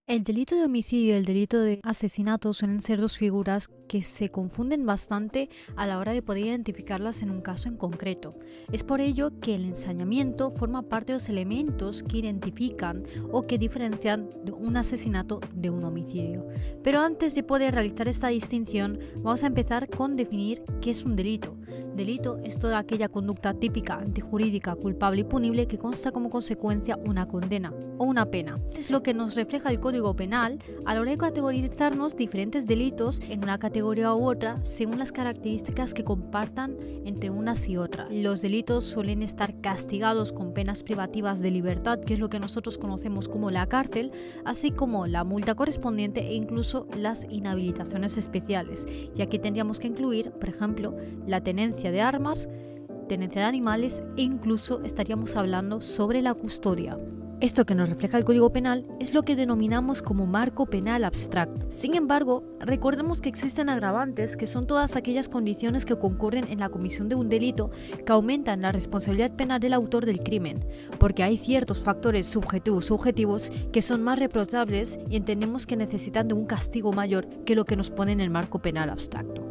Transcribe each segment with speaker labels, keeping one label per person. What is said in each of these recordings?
Speaker 1: El delito de homicidio y el delito de asesinato suelen ser dos figuras que se confunden bastante a la hora de poder identificarlas en un caso en concreto. Es por ello que el ensañamiento forma parte de los elementos que identifican o que diferencian un asesinato de un homicidio. Pero antes de poder realizar esta distinción, vamos a empezar con definir qué es un delito. Delito es toda aquella conducta típica, antijurídica, culpable y punible que consta como consecuencia una condena o una pena. Es lo que nos refleja el Código Penal a la hora de categorizarnos diferentes delitos en una categoría u otra según las características que compartan entre unas y otras. Los delitos suelen estar castigados con penas privativas de libertad, que es lo que nosotros conocemos como la cárcel, así como la multa correspondiente e incluso las inhabilitaciones especiales. Y aquí tendríamos que incluir, por ejemplo, la tenencia de armas, tenencia de animales e incluso estaríamos hablando sobre la custodia. Esto que nos refleja el Código Penal es lo que denominamos como marco penal abstracto. Sin embargo, recordemos que existen agravantes, que son todas aquellas condiciones que concurren en la comisión de un delito que aumentan la responsabilidad penal del autor del crimen, porque hay ciertos factores subjetivos o objetivos que son más reprochables y entendemos que necesitan de un castigo mayor que lo que nos pone en el marco penal abstracto.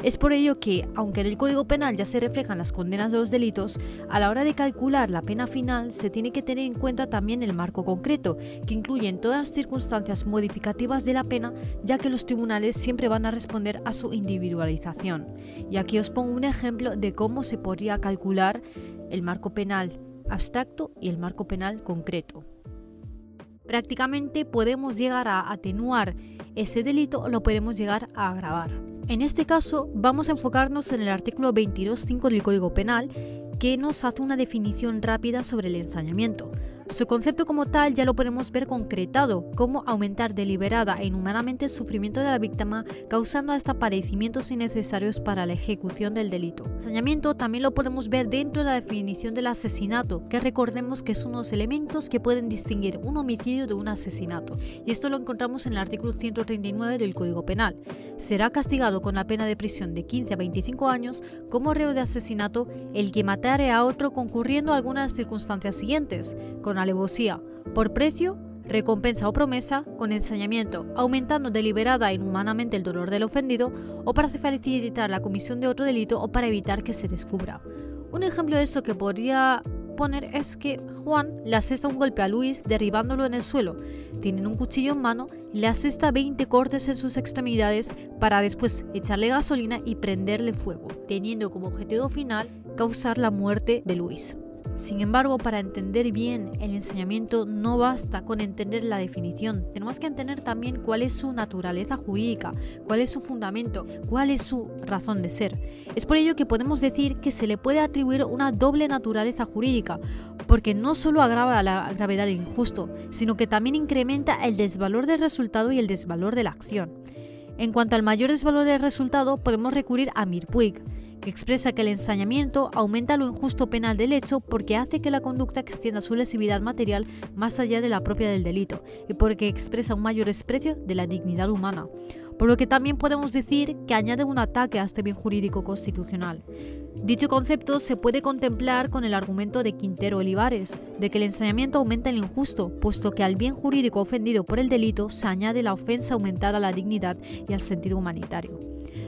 Speaker 1: Es por ello que, aunque en el Código Penal ya se reflejan las condenas de los delitos, a la hora de calcular la pena final se tiene que tener en cuenta también el marco concreto, que incluye en todas las circunstancias modificativas de la pena, ya que los tribunales siempre van a responder a su individualización. Y aquí os pongo un ejemplo de cómo se podría calcular el marco penal abstracto y el marco penal concreto. Prácticamente podemos llegar a atenuar ese delito o lo podemos llegar a agravar. En este caso vamos a enfocarnos en el artículo 22.5 del Código Penal, que nos hace una definición rápida sobre el ensañamiento. Su concepto como tal ya lo podemos ver concretado, como aumentar deliberada e inhumanamente el sufrimiento de la víctima, causando hasta padecimientos innecesarios para la ejecución del delito. Ensañamiento también lo podemos ver dentro de la definición del asesinato, que recordemos que son unos elementos que pueden distinguir un homicidio de un asesinato, y esto lo encontramos en el artículo 139 del Código Penal. Será castigado con la pena de prisión de 15 a 25 años como reo de asesinato el que matare a otro concurriendo a algunas circunstancias siguientes: con alevosía, por precio, recompensa o promesa, con ensañamiento, aumentando deliberada e inhumanamente el dolor del ofendido, o para facilitar la comisión de otro delito o para evitar que se descubra. Un ejemplo de eso que podría poner es que Juan le asesta un golpe a Luis derribándolo en el suelo. Tienen un cuchillo en mano y le asesta 20 cortes en sus extremidades para después echarle gasolina y prenderle fuego, teniendo como objetivo final causar la muerte de Luis. Sin embargo, para entender bien el ensañamiento no basta con entender la definición, tenemos que entender también cuál es su naturaleza jurídica, cuál es su fundamento, cuál es su razón de ser. Es por ello que podemos decir que se le puede atribuir una doble naturaleza jurídica, porque no solo agrava la gravedad del injusto, sino que también incrementa el desvalor del resultado y el desvalor de la acción. En cuanto al mayor desvalor del resultado, podemos recurrir a Mirpuig, que expresa que el ensañamiento aumenta lo injusto penal del hecho porque hace que la conducta extienda su lesividad material más allá de la propia del delito y porque expresa un mayor desprecio de la dignidad humana. Por lo que también podemos decir que añade un ataque a este bien jurídico constitucional. Dicho concepto se puede contemplar con el argumento de Quintero Olivares, de que el ensañamiento aumenta el injusto, puesto que al bien jurídico ofendido por el delito se añade la ofensa aumentada a la dignidad y al sentido humanitario.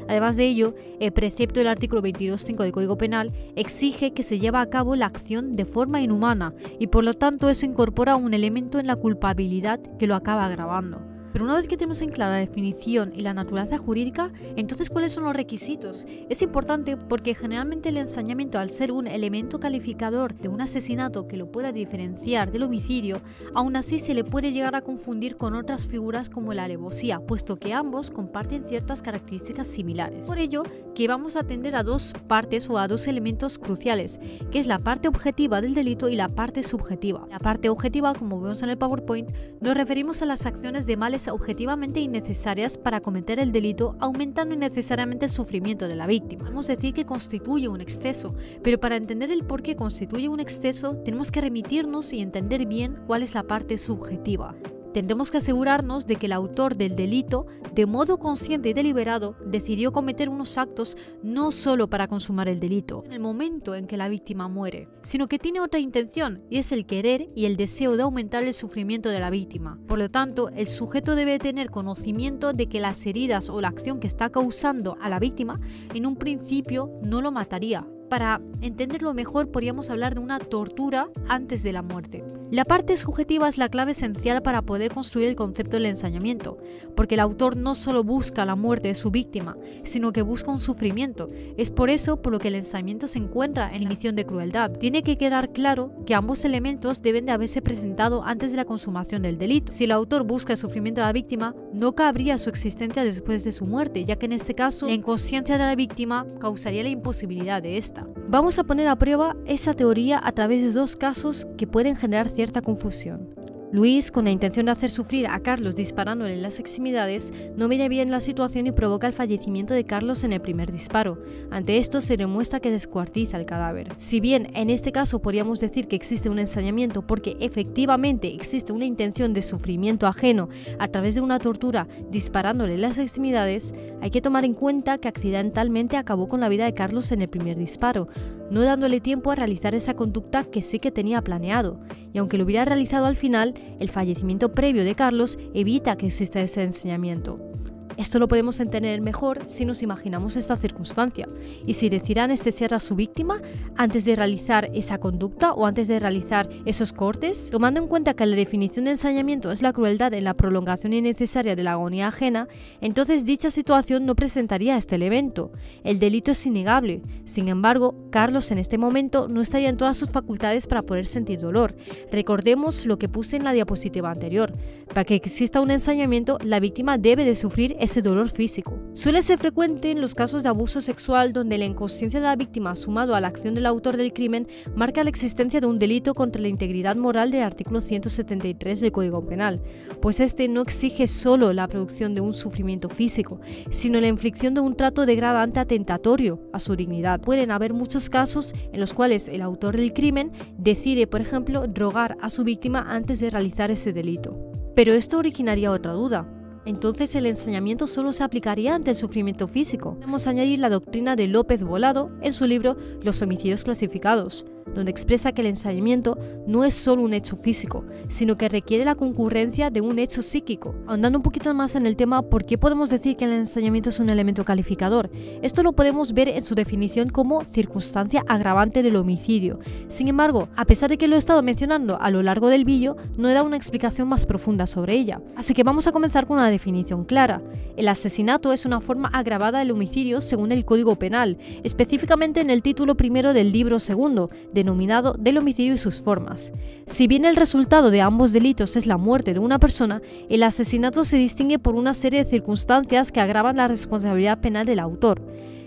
Speaker 1: Además de ello, el precepto del artículo 22.5 del Código Penal exige que se lleve a cabo la acción de forma inhumana y por lo tanto eso incorpora un elemento en la culpabilidad que lo acaba agravando. Pero una vez que tenemos en claro la definición y la naturaleza jurídica, entonces ¿cuáles son los requisitos? Es importante porque generalmente el ensañamiento, al ser un elemento calificador de un asesinato que lo pueda diferenciar del homicidio, aún así se le puede llegar a confundir con otras figuras como la alevosía, puesto que ambos comparten ciertas características similares. Por ello, que vamos a atender a dos partes o a dos elementos cruciales, que es la parte objetiva del delito y la parte subjetiva. La parte objetiva, como vemos en el PowerPoint, nos referimos a las acciones de males objetivamente innecesarias para cometer el delito, aumentando innecesariamente el sufrimiento de la víctima. Podemos decir que constituye un exceso, pero para entender el por qué constituye un exceso, tenemos que remitirnos y entender bien cuál es la parte subjetiva. tendremos que asegurarnos de que el autor del delito, de modo consciente y deliberado, decidió cometer unos actos no solo para consumar el delito en el momento en que la víctima muere, sino que tiene otra intención, y es el querer y el deseo de aumentar el sufrimiento de la víctima. Por lo tanto, el sujeto debe tener conocimiento de que las heridas o la acción que está causando a la víctima en un principio no lo mataría. Para entenderlo mejor, podríamos hablar de una tortura antes de la muerte. La parte subjetiva es la clave esencial para poder construir el concepto del ensañamiento, porque el autor no solo busca la muerte de su víctima, sino que busca un sufrimiento. Es por eso por lo que el ensañamiento se encuentra en la definición de crueldad. Tiene que quedar claro que ambos elementos deben de haberse presentado antes de la consumación del delito. Si el autor busca el sufrimiento de la víctima, no cabría su existencia después de su muerte, ya que en este caso la inconsciencia de la víctima causaría la imposibilidad de esta. Vamos a poner a prueba esa teoría a través de dos casos que pueden generar cierta confusión. Luis, con la intención de hacer sufrir a Carlos disparándole en las extremidades, no mide bien la situación y provoca el fallecimiento de Carlos en el primer disparo. Ante esto se demuestra que descuartiza el cadáver. Si bien en este caso podríamos decir que existe un ensañamiento porque efectivamente existe una intención de sufrimiento ajeno a través de una tortura disparándole en las extremidades, hay que tomar en cuenta que accidentalmente acabó con la vida de Carlos en el primer disparo, no dándole tiempo a realizar esa conducta que sí que tenía planeado. Y aunque lo hubiera realizado al final, el fallecimiento previo de Carlos evita que exista ese ensañamiento. Esto lo podemos entender mejor si nos imaginamos esta circunstancia y si decide anestesiar a su víctima antes de realizar esa conducta o antes de realizar esos cortes. Tomando en cuenta que la definición de ensañamiento es la crueldad en la prolongación innecesaria de la agonía ajena, entonces dicha situación no presentaría este elemento. El delito es innegable. Sin embargo, Carlos en este momento no estaría en todas sus facultades para poder sentir dolor. Recordemos lo que puse en la diapositiva anterior. Para que exista un ensañamiento, la víctima debe de sufrir ese dolor físico. Suele ser frecuente en los casos de abuso sexual donde la inconsciencia de la víctima sumado a la acción del autor del crimen marca la existencia de un delito contra la integridad moral del artículo 173 del Código Penal, pues este no exige solo la producción de un sufrimiento físico, sino la inflicción de un trato degradante atentatorio a su dignidad. Pueden haber muchos casos en los cuales el autor del crimen decide, por ejemplo, drogar a su víctima antes de realizar ese delito. Pero esto originaría otra duda. Entonces el ensañamiento solo se aplicaría ante el sufrimiento físico. Podemos añadir la doctrina de López Volado en su libro Los homicidios clasificados, donde expresa que el ensañamiento no es solo un hecho físico, sino que requiere la concurrencia de un hecho psíquico. Ahondando un poquito más en el tema, ¿por qué podemos decir que el ensañamiento es un elemento calificador? Esto lo podemos ver en su definición como circunstancia agravante del homicidio. Sin embargo, a pesar de que lo he estado mencionando a lo largo del vídeo, no he dado una explicación más profunda sobre ella. Así que vamos a comenzar con una definición clara. El asesinato es una forma agravada del homicidio según el Código Penal, específicamente en el título primero del libro segundo, denominado del homicidio y sus formas. Si bien el resultado de ambos delitos es la muerte de una persona, el asesinato se distingue por una serie de circunstancias que agravan la responsabilidad penal del autor.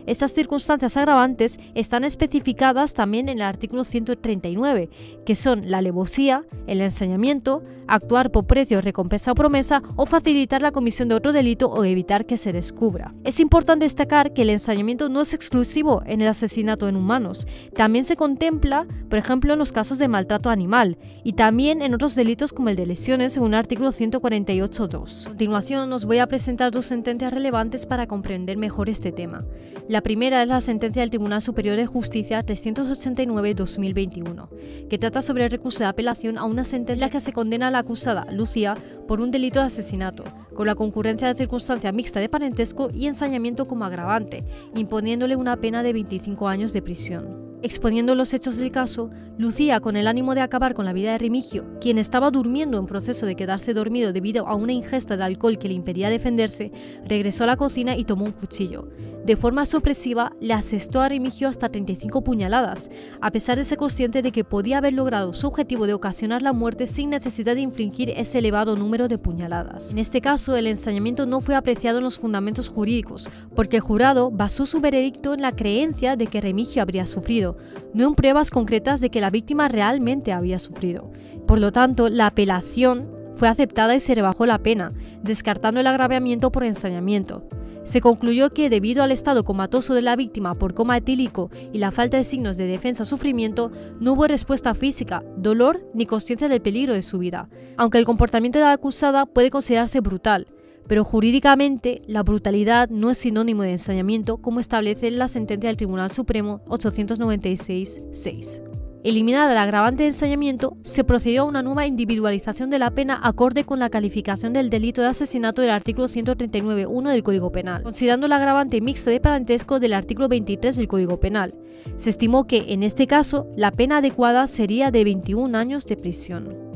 Speaker 1: Estas circunstancias agravantes están especificadas también en el artículo 139, que son la alevosía, el ensañamiento, actuar por precio, recompensa o promesa o facilitar la comisión de otro delito o evitar que se descubra. Es importante destacar que el ensañamiento no es exclusivo en el asesinato en humanos. También se contempla, por ejemplo, en los casos de maltrato animal y también en otros delitos como el de lesiones según el artículo 148.2. A continuación os voy a presentar dos sentencias relevantes para comprender mejor este tema. La primera es la sentencia del Tribunal Superior de Justicia 389-2021, que trata sobre el recurso de apelación a una sentencia en la que se condena a la acusada, Lucía, por un delito de asesinato, con la concurrencia de circunstancia mixta de parentesco y ensañamiento como agravante, imponiéndole una pena de 25 años de prisión. Exponiendo los hechos del caso, Lucía, con el ánimo de acabar con la vida de Remigio, quien estaba durmiendo en proceso de quedarse dormido debido a una ingesta de alcohol que le impedía defenderse, regresó a la cocina y tomó un cuchillo. De forma sorpresiva, le asestó a Remigio hasta 35 puñaladas, a pesar de ser consciente de que podía haber logrado su objetivo de ocasionar la muerte sin necesidad de infligir ese elevado número de puñaladas. En este caso, el ensañamiento no fue apreciado en los fundamentos jurídicos, porque el jurado basó su veredicto en la creencia de que Remigio habría sufrido, no en pruebas concretas de que la víctima realmente había sufrido. Por lo tanto, la apelación fue aceptada y se rebajó la pena, descartando el agravamiento por ensañamiento. Se concluyó que, debido al estado comatoso de la víctima por coma etílico y la falta de signos de defensa o sufrimiento, no hubo respuesta física, dolor ni consciencia del peligro de su vida. Aunque el comportamiento de la acusada puede considerarse brutal, pero jurídicamente la brutalidad no es sinónimo de ensañamiento, como establece la sentencia del Tribunal Supremo 896-6. Eliminada la agravante de ensañamiento, se procedió a una nueva individualización de la pena acorde con la calificación del delito de asesinato del artículo 139.1 del Código Penal, considerando la agravante mixta de parentesco del artículo 23 del Código Penal. Se estimó que, en este caso, la pena adecuada sería de 21 años de prisión.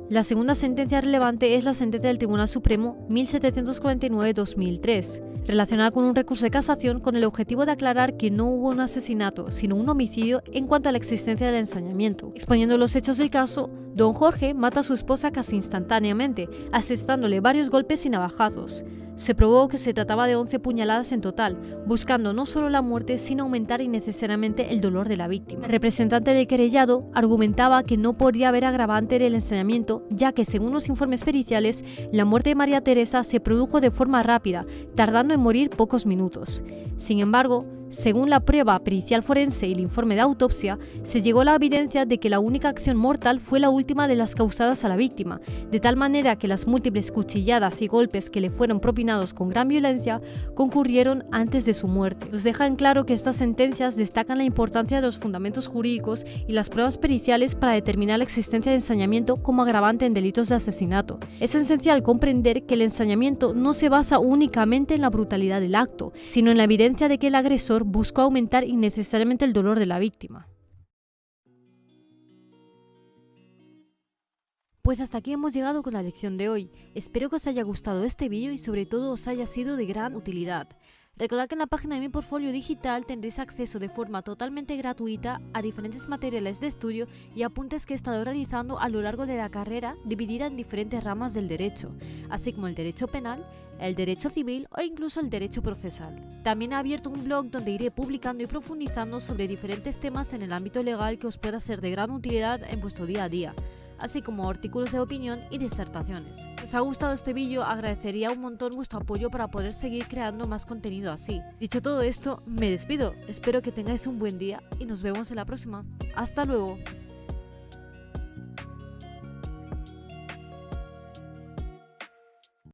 Speaker 1: La segunda sentencia relevante es la sentencia del Tribunal Supremo 1749-2003, relacionada con un recurso de casación con el objetivo de aclarar que no hubo un asesinato, sino un homicidio en cuanto a la existencia del ensañamiento. Exponiendo los hechos del caso, don Jorge mata a su esposa casi instantáneamente, asestándole varios golpes y navajazos. Se probó que se trataba de 11 puñaladas en total, buscando no solo la muerte, sino aumentar innecesariamente el dolor de la víctima. El representante del querellado argumentaba que no podría haber agravante del ensañamiento, ya que, según los informes periciales, la muerte de María Teresa se produjo de forma rápida, tardando en morir pocos minutos. Sin embargo, según la prueba pericial forense y el informe de autopsia, se llegó a la evidencia de que la única acción mortal fue la última de las causadas a la víctima, de tal manera que las múltiples cuchilladas y golpes que le fueron propinados con gran violencia concurrieron antes de su muerte. Nos deja en claro que estas sentencias destacan la importancia de los fundamentos jurídicos y las pruebas periciales para determinar la existencia de ensañamiento como agravante en delitos de asesinato. Es esencial comprender que el ensañamiento no se basa únicamente en la brutalidad del acto, sino en la evidencia de que el agresor buscó aumentar innecesariamente el dolor de la víctima. Pues hasta aquí hemos llegado con la lección de hoy. Espero que os haya gustado este vídeo y sobre todo os haya sido de gran utilidad. Recordad que en la página de mi portfolio digital tendréis acceso de forma totalmente gratuita a diferentes materiales de estudio y apuntes que he estado realizando a lo largo de la carrera, dividida en diferentes ramas del derecho, así como el derecho penal, el derecho civil o incluso el derecho procesal. También he abierto un blog donde iré publicando y profundizando sobre diferentes temas en el ámbito legal que os pueda ser de gran utilidad en vuestro día a día, así como artículos de opinión y disertaciones. Si os ha gustado este vídeo, agradecería un montón vuestro apoyo para poder seguir creando más contenido así. Dicho todo esto, me despido. Espero que tengáis un buen día y nos vemos en la próxima. ¡Hasta luego!